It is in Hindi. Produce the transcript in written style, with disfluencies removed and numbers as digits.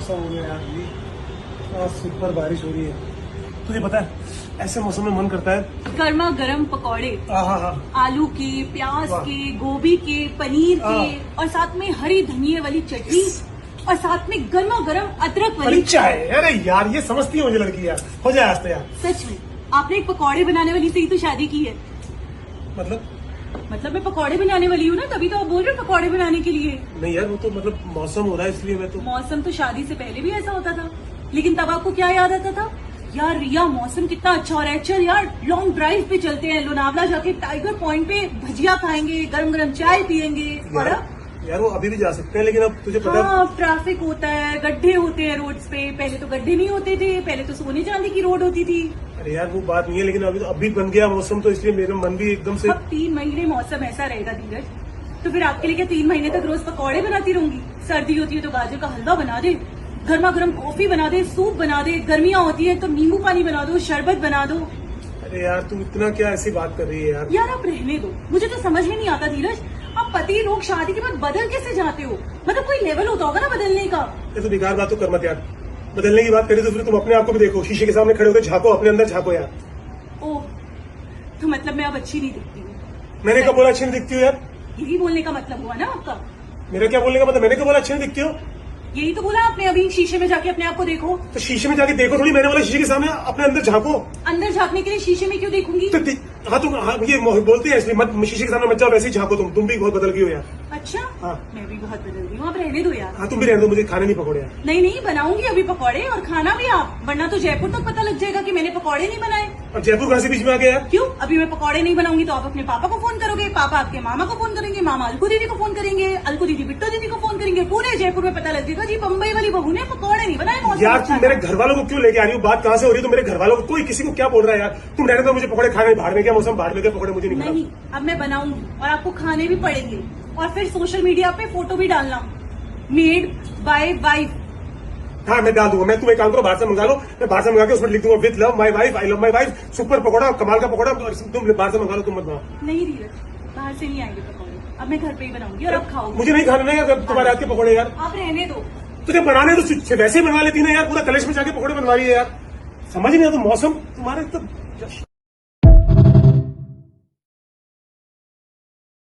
मौसम हो गया यार ये सुपर बारिश हो रही है। तुझे पता है ऐसे मौसम में मन करता है गर्मा गर्म पकौड़े, हाँ आलू के, प्याज वाह। के, गोभी के, पनीर के, हाँ। और साथ में हरी धनिये वाली चटनी, और साथ में गर्मा गर्म अदरक वाली अरे चाय। अरे यार ये समझती है मुझे लड़की यार, हो जाए आज तो यार। सच में आपने एक पकौड़े बनाने वाली से ही तो शादी की है। मतलब मैं पकौड़े बनाने वाली हूँ ना, तभी तो आप बोल रहे हो पकौड़े बनाने के लिए। नहीं यार वो तो मतलब मौसम हो रहा है इसलिए मैं तो। मौसम तो शादी से पहले भी ऐसा होता था, लेकिन तब आपको क्या याद आता था? यार रिया मौसम कितना अच्छा हो रहा है, चल यार लॉन्ग ड्राइव पे चलते हैं, लोनावला जाके टाइगर पॉइंट पे भजिया खाएंगे, गरम गरम चाय पियेंगे। और यार वो अभी भी जा सकते हैं, लेकिन अब तुझे पता है हाँ, ट्रैफिक होता है, गड्ढे होते हैं रोड्स पे। पहले तो गड्ढे नहीं होते थे, पहले तो सोने चांदी की रोड होती थी। अरे यार वो बात नहीं है, लेकिन अभी बन गया मौसम तो इसलिए मेरा मन भी एकदम से। अब 3 महीने मौसम ऐसा रहेगा धीरज, तो फिर आपके लिए क्या 3 महीने तक रोज पकौड़े बनाती रहूंगी? सर्दी होती है तो गाजर का हलवा बना दे, गर्मा गर्म कॉफी बना दे, सूप बना दे, गर्मियां होती है तो नींबू पानी बना दो, शरबत बना दो। अरे यार तुम इतना क्या ऐसी बात कर रही है यार। यार आप रहने दो, मुझे तो समझ में नहीं आता धीरज, आप पति लोग शादी के बाद बदल कैसे जाते हो? मतलब कोई लेवल होता होगा ना बदलने का। ये तो बेकार बात तो कर मत यार। बदलने की बात करी तो फिर तुम अपने आप को भी देखो, शीशे के सामने खड़े होकर झांको, अपने अंदर झांको यार। ओह, तो मतलब मैं अब अच्छी नहीं दिखती हूँ? मैंने कब बोला अच्छी नहीं दिखती हो यार? यही बोलने का मतलब हुआ ना आपका? मेरा क्या बोलने का मतलब? मैंने कब बोला अच्छी नहीं दिखती हो? यही तो बोला आपने अभी, शीशे में जाके अपने आप को देखो। तो शीशे में जाके देखो थोड़ी, मैंने बोला शीशे के सामने अपने अंदर झांको। अंदर झांकने के लिए शीशे में क्यों देखूंगी? तो हाँ तुम हाँ ये बोलते हैं इसलिए मत शीशे के सामने मत जाओ, वैसे ही झांको तुम भी बहुत बदल गई हो यार। अच्छा हाँ। मैं भी बहुत बदल गई हूँ, आप रहने दो यार। हाँ तुम भी रहने दो, मुझे खाने नहीं पकौड़े यार। नहीं नहीं, बनाऊंगी अभी पकौड़े, और खाना भी आप, वरना तो जयपुर तक पता लग जाएगा कि मैंने पकौड़े नहीं बनाए। और जयपुर कहाँ से बीच में आ गया यार? क्यों? अभी मैं पकौड़े नहीं बनाऊंगी तो आप अपने पापा को फोन करोगे, पापा आपके मामा को फोन करेंगे, मामा अलकू दीदी को फोन करेंगे, अलकू दीदी बिट्टो दीदी को फोन करेंगे, पूरे जयपुर में पता लग जाएगा जी बम्बई वाली बहू ने पकौड़े नहीं बनाए। मौसम यार अच्छा तुम मेरे घर वालों को क्यों लेके आ रही हो? बात कहाँ से हो रही है? तुम मेरे घर वालों को, कोई किसी को क्या बोल रहा है यार? तुम रहने दो, मुझे पकौड़े खाने, बाहर में क्या मौसम, बाहर में क्या पकौड़े, मुझे नहीं नहीं, अब मैं बनाऊंगी और आपको खाने भी पड़ेंगे, और फिर सोशल मीडिया पे फोटो भी डालना, मेड बाय वाइफ। हाँ मैं डाल दूंगा। मैं तुम एक काम करो, बाहर से मंगा लो, मैं बाहर से मंगा के उसमें लिख दूंगा with love my wife, I love my wife, super pakora, कमाल का पकौड़ा। तुम बाहर से मंगा लो, तुम मत बनाओ। नहीं धीरज, बाहर से नहीं आएंगे पकौड़े, अब मैं घर पे ही बनाऊंगी और आप खाओगे। मुझे नहीं खाना नहीं यार तुम्हारे हाथ के पकौड़े यार। आप रहने दो। तुझे बनाने तो वैसे ही बनवा लेती ना यार, पूरा कलेश में जाके पकौड़े बनवा रही है यार। समझ नहीं आता मौसम तुम्हारे तो।